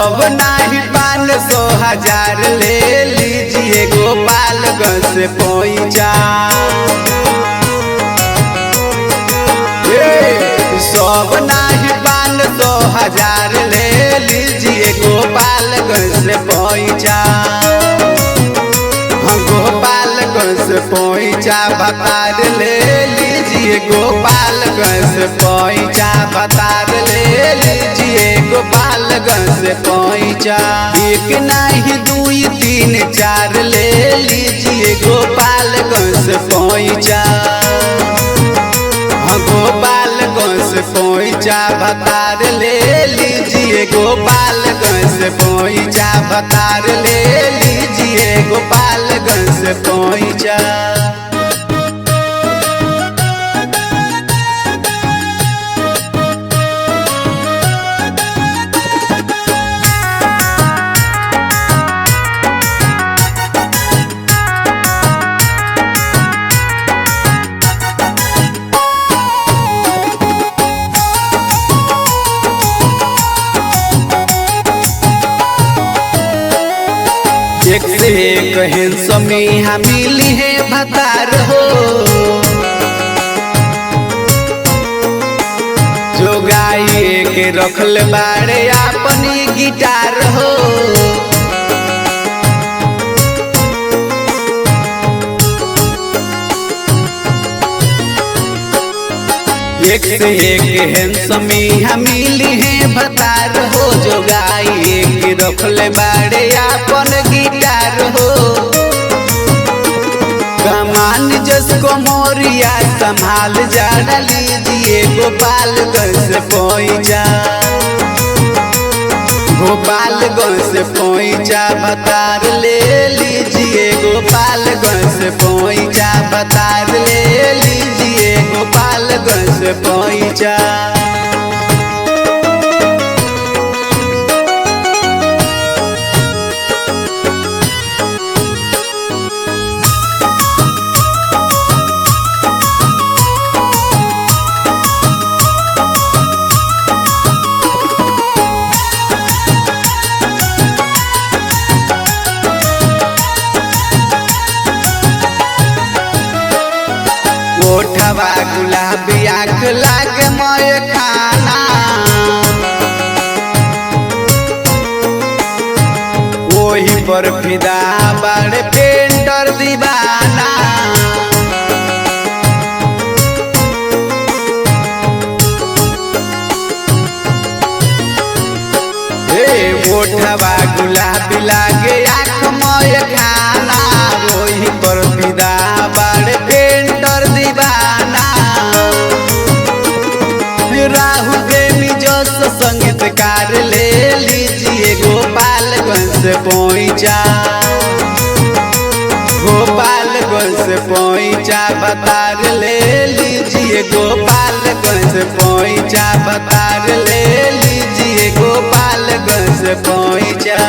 सब नाही 500,000 ले लीजिए गोपालगंज से पहुँचा। सब नाही 500,000 ले लीजिए गोपालगंज से पहुँचा। गोपालगंज से पहुँचा बतार ले लीजिए गोपालगंज से पहुँचा। बतार ले लीजिए गोपालगंज से पहुँचा। एक नहीं 2 3 4 ले लीजिए गोपालगंज से पहुँचा। गोपालगंज से पहुँचा बतार ले लीजिए गोपालगंज से पहुँचा। बतार ले लीजिए गोपालगंज से पहुँचा। एक से एक हैंडसम यहाँ मिली है भतार हो। जो गाये के रखल बाड़े अपनी गिटार हो। एक से एक हैंडसम यहाँ मिली है भतार हो। जो गाये के रखल बाड़े अपन गिटार हो। कमान जिसको मोरिया संभाल जाना लीजिए गोपालगंज से पहुँचा। गोपालगंज से पहुँचा बतार ले लीजिए गोपालगंज से पहुँचा। बतार ले लीजिए गोपालगंज से पहुँचा। ओठवा गुलाबी आँख लागे मय खाना। वही पर फिदा बड़े पेंटर दीवाना। ओठवा गुलाबी लागे आँख मय खाना। वही पर फिदा बड़े पेंटर दीवाना। राहुल प्रेमी जोश संगीतकार ले लीजिए गोपालगंज से पहुँचा। गोपालगंज से पहुँचा बतार ले लीजिए गोपालगंज से पहुँचा। बतार ले लीजिए गोपालगंज से पहुँचा।